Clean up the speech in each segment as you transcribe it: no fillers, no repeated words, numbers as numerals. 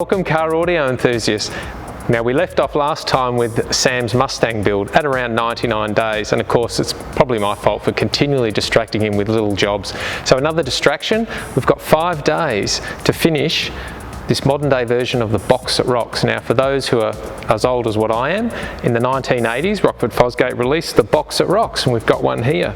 Welcome car audio enthusiasts. Now we left off last time with Sam's Mustang build at around 99 days, and of course it's probably my fault for continually distracting him with little jobs. So another distraction, we've got 5 days to finish this modern day version of the box that rocks. Now for those who are as old as what I am, in the 1980s Rockford Fosgate released the box that rocks, and we've got one here.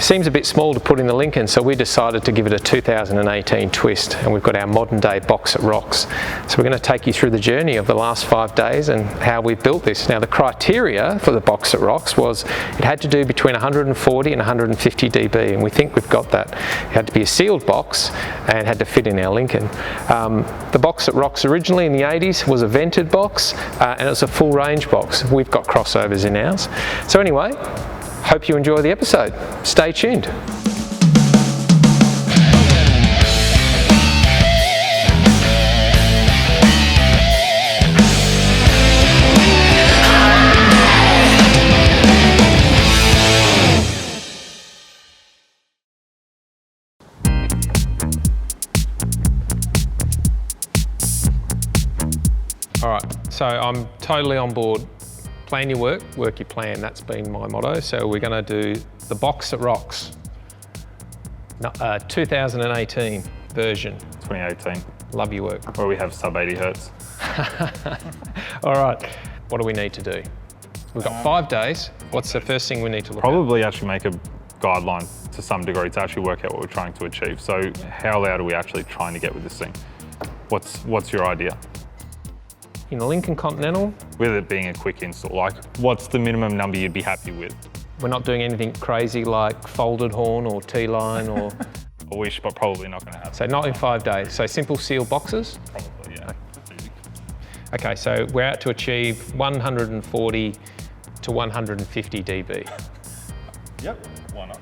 Seems a bit small to put in the Lincoln, so we decided to give it a 2018 twist, and we've got our modern day box that rocks. So we're going to take you through the journey of the last 5 days and how we've built this. Now the criteria for the box that rocks was it had to do between 140 and 150 dB, and we think we've got that. It had to be a sealed box and had to fit in our Lincoln. The box that rocks originally in the 80s was a vented box, and it was a full range box. We've got crossovers in ours. So anyway, hope you enjoy the episode. Stay tuned. All right, so I'm totally on board. Plan your work, work your plan. That's been my motto. So we're going to do the box that rocks. 2018 version. 2018. Love your work. Where we have sub 80 hertz. All right, what do we need to do? We've got 5 days. What's the first thing we need to look Probably actually make a guideline to some degree to actually work out what we're trying to achieve. So how loud are we actually trying to get with this thing? What's your idea? In the Lincoln Continental, With it being a quick install, like what's the minimum number you'd be happy with? we're not doing anything crazy like folded horn or T-line or... I wish, but probably not going to happen. So not in 5 days. So simple sealed boxes. Probably, yeah. Okay, so we're out to achieve 140 to 150 dB. Yep, why not?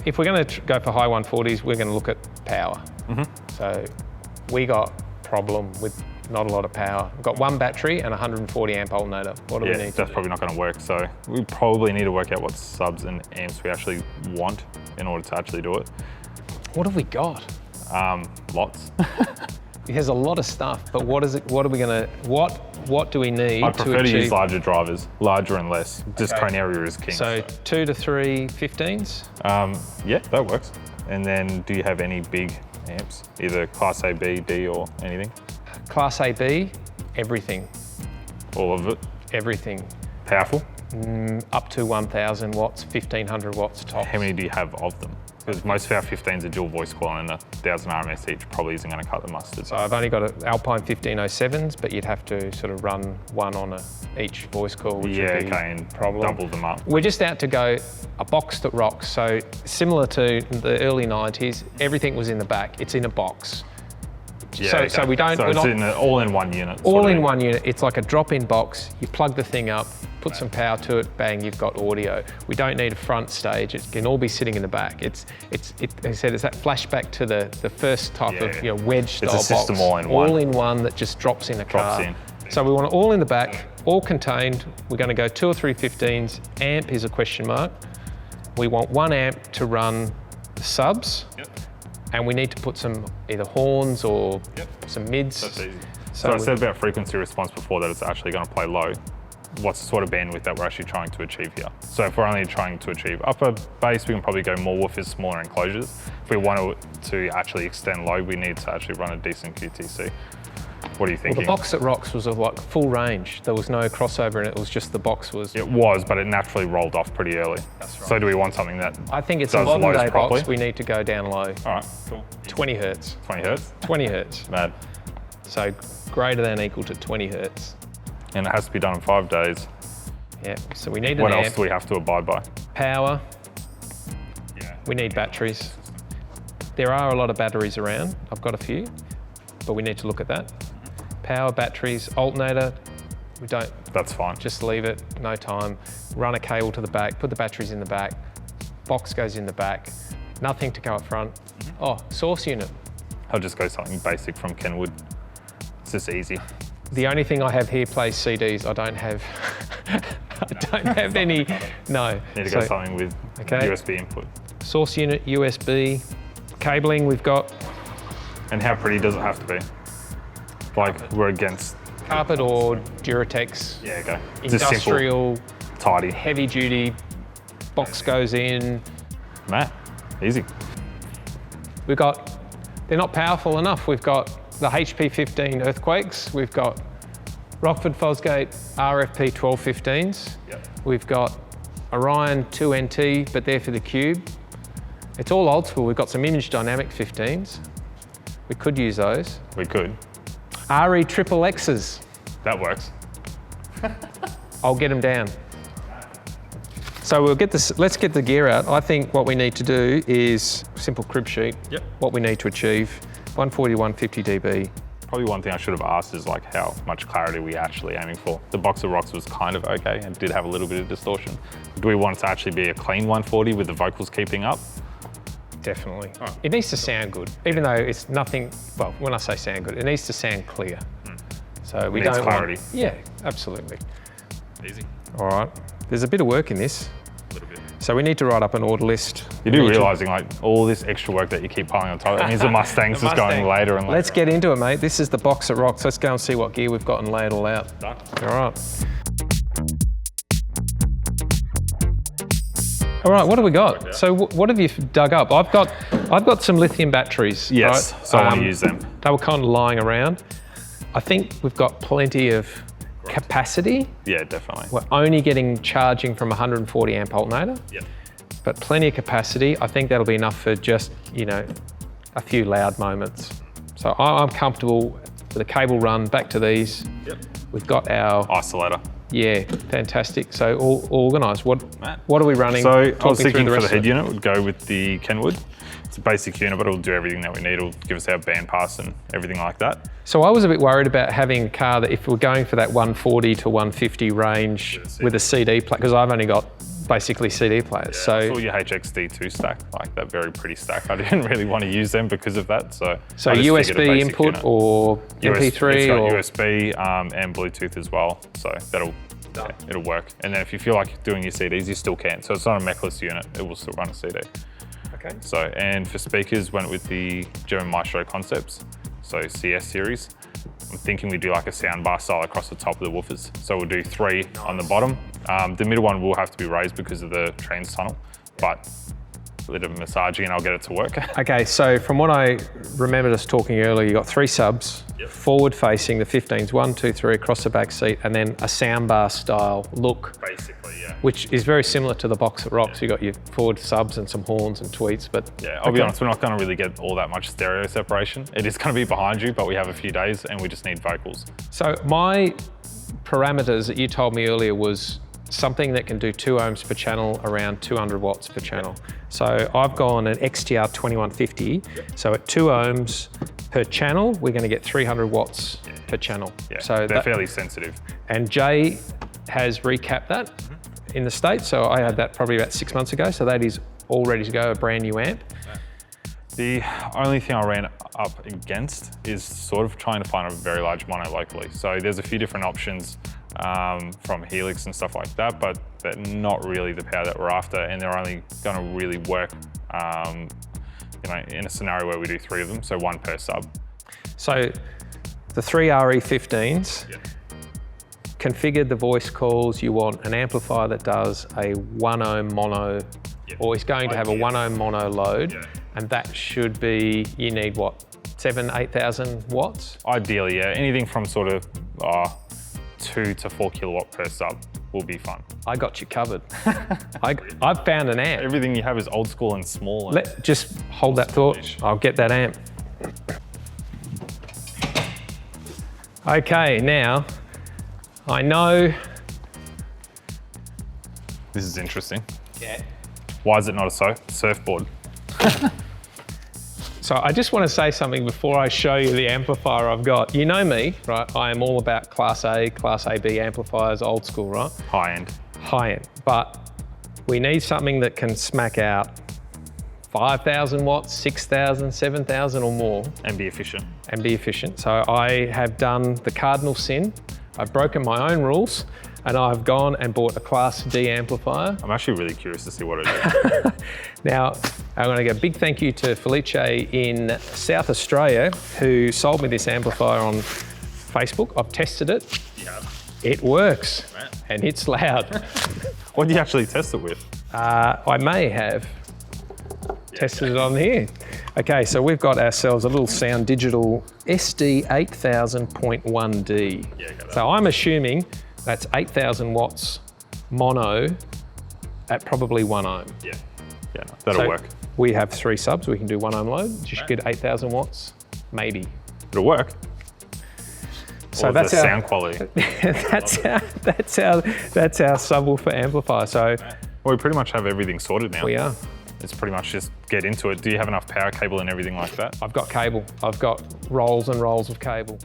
If we're going to go for high 140s, we're going to look at power. So we got problem with not a lot of power. We've got one battery and 140 amp alternator. What do we need to do? That's probably not going to work. So we probably need to work out what subs and amps we actually want in order to actually do it. What have we got? Lots. There's a lot of stuff, but what is it? What are we going to? What do we need I to prefer to achieve? use larger drivers, larger and less. Just Okay. cone area is king. So 2 to 3 15s. Yeah, that works. And then do you have any big amps? Either Class A, B, D or anything? Class A, B, everything. All of it? Everything. Powerful? Up to 1,000 watts, 1,500 watts tops. How many do you have of them? Because most of our 15s are dual voice coil and 1,000 RMS each probably isn't going to cut the mustard. So I've only got Alpine 1507s, but you'd have to sort of run one on each voice coil, which yeah, would be okay, and a problem. double them up. We're just out to go a box that rocks. So similar to the early 90s, everything was in the back. It's in a box. Yeah, So we don't. So we're it's not, in all in one unit. all sort of in thing. one unit. It's like a drop-in box. You plug the thing up, put some power to it, bang, you've got audio. We don't need a front stage. It can all be sitting in the back. As I said, it's that flashback to the first type of wedge style box. It's a system all in one. All in one that just drops in a car. in. So we want it all in the back, all contained. We're going to go 2 or 3 15s. Amp is a question mark. We want 1 amp to run the subs. Yep. And we need to put some either horns or some mids. That's easy. So I said about frequency response before that it's actually going to play low. What's the sort of bandwidth that we're actually trying to achieve here? So if we're only trying to achieve upper bass, we can probably go more woofers, smaller enclosures. If we want to actually extend low, we need to actually run a decent QTC. What are you thinking? Well, the box that rocks was of like full range. There was no crossover in it. It was just the box was. It was, but it naturally rolled off pretty early. That's right. So do we want something that I think it's a does modern lows day properly? box. We need to go down low. All right, cool. 20 hertz. 20 hertz? 20 hertz. Mad. So greater than equal to 20 hertz. And it has to be done in 5 days. Yeah. So we need What an else amp, do we have to abide by? power. Yeah. We need batteries. There are a lot of batteries around. I've got a few, but we need to look at that. Power, batteries, alternator. We don't. That's fine. Just leave it, no time. Run a cable to the back, put the batteries in the back, box goes in the back, nothing to go up front. Oh, source unit. I'll just go something basic from Kenwood. It's just easy. The only thing I have here plays CDs. I don't have, I don't have any, no. Need to go something with okay. USB input. Source unit, USB, cabling we've got. And how pretty does it have to be? Like we're against Carpet or Duratex, yeah, okay. Just simple, industrial, tidy. heavy duty, box goes in. Man, easy. They're not powerful enough. We've got the HP 15 Earthquakes. We've got Rockford Fosgate RFP 1215s. Yep. We've got Orion 2NT, but they're for the Cube. It's all old school. We've got some Image Dynamic 15s. We could use those. We could. RE Triple X's. That works. I'll get them down. So we'll get this. Let's get the gear out. I think what we need to do is simple crib sheet. Yep. What we need to achieve: 140 to 150 dB. Probably one thing I should have asked is like how much clarity we actually aiming for. The Box of Rocks was kind of okay and did have a little bit of distortion. Do we want it to actually be a clean 140 with the vocals keeping up? Definitely. Oh. It needs to sound good, even though it's nothing. Well, when I say sound good, it needs to sound clear. So we Needs don't clarity. want. Yeah, absolutely. Easy. All right. There's a bit of work in this, A little bit. so we need to write up an order list. You do realising like all this extra work that you keep piling on top, it means the Mustang's just going later and later. Let's get into it, mate. This is the Box at Rocks. Let's go and see what gear we've got and lay it all out. Done. All right. All right, what do we got? So what have you dug up? I've got some lithium batteries. Yes, right? so I want to use them. They were kind of lying around. I think we've got plenty of capacity. Yeah, definitely. We're only getting charging from 140 amp alternator, Yeah. but plenty of capacity. I think that'll be enough for just, a few loud moments. So I'm comfortable with a cable run back to these. Yep. We've got our, Isolator. yeah, fantastic. So all organised. What are we running? So I Talk was me through thinking for rest the of head it. unit would go with the Kenwood. It's a basic unit, but it'll do everything that we need. It'll give us our band pass and everything like that. So I was a bit worried about having a car that if we're going for that 140 to 150 range with a CD player, because I've only got basically CD players. So your HXD2 stack, like that very pretty stack. I didn't really want to use them because of that. So I just figured a USB basic input unit. or MP3 It's got or USB and Bluetooth as well. So it'll work. And then if you feel like doing your CDs, you still can. So it's not a mechless unit. It will still run a CD. okay. So, and for speakers, went with the German Maestro Concepts, so CS series. I'm thinking we do like a soundbar style across the top of the woofers. So we'll do 3 on the bottom. The middle one will have to be raised because of the trans tunnel, but a little bit of massaging and I'll get it to work. Okay, so from what I remembered us talking earlier, you got 3 subs, forward facing, the 15s, 1, 2, 3 across the back seat, and then a soundbar style look, Basically, yeah. which is very similar to the Box at Rocks. You got your forward subs and some horns and tweets, but Yeah, I'll be honest, we're not going to really get all that much stereo separation. It is going to be behind you, but we have a few days and we just need vocals. So my parameters that you told me earlier was something that can do 2 ohms per channel, around 200 watts per channel. So I've gone an XTR 2150. So at 2 ohms per channel, we're going to get 300 watts per channel. Yeah, so they're fairly sensitive. And Jay has recapped that in the States. So I had that probably about 6 months ago. So that is all ready to go, a brand new amp. The only thing I ran up against is sort of trying to find a very large mono locally. So there's a few different options from Helix and stuff like that, but they're not really the power that we're after, and they're only going to really work in a scenario where we do 3 of them, so 1 per sub. So the 3 RE15s, configured the voice calls, you want an amplifier that does a 1 ohm mono, or is going to have a 1 ohm mono load, and that should be, you need what, 7,000, 8,000 watts? Ideally, yeah, anything from sort of 2 to 4 kilowatt per sub will be fun. I got you covered. I've found an amp. Everything you have is old school and small. And Just hold that thought. I'll get that amp. Okay, now I know. this is interesting. Yeah. Why is it not a surfboard? So I just want to say something before I show you the amplifier I've got. You know me, right? I am all about Class A, Class AB amplifiers, old school, right? High end. High end. But we need something that can smack out 5,000 watts, 6,000, 7,000 or more. And be efficient. And be efficient. So I have done the cardinal sin. I've broken my own rules and I've gone and bought a Class D amplifier. I'm actually really curious to see what it is. Now, I'm going to give a big thank you to Felice in South Australia who sold me this amplifier on Facebook. I've tested it. Yeah. It works, Right. and it's loud. What do you actually test it with? I may have tested it on here. Okay, so we've got ourselves a little Sound Digital SD 8000.1D. Yeah, got that. So I'm assuming that's 8,000 watts mono at probably 1 ohm. Yeah. Yeah, no, that'll So work. we have 3 subs, we can do 1 ohm load. You should get 8,000 watts, maybe. It'll work. So Or that's the our sound quality. that's our subwoofer amplifier. So Well, we pretty much have everything sorted now. we are. It's pretty much just get into it. Do you have enough power cable and everything like that? I've got cable. I've got rolls and rolls of cable.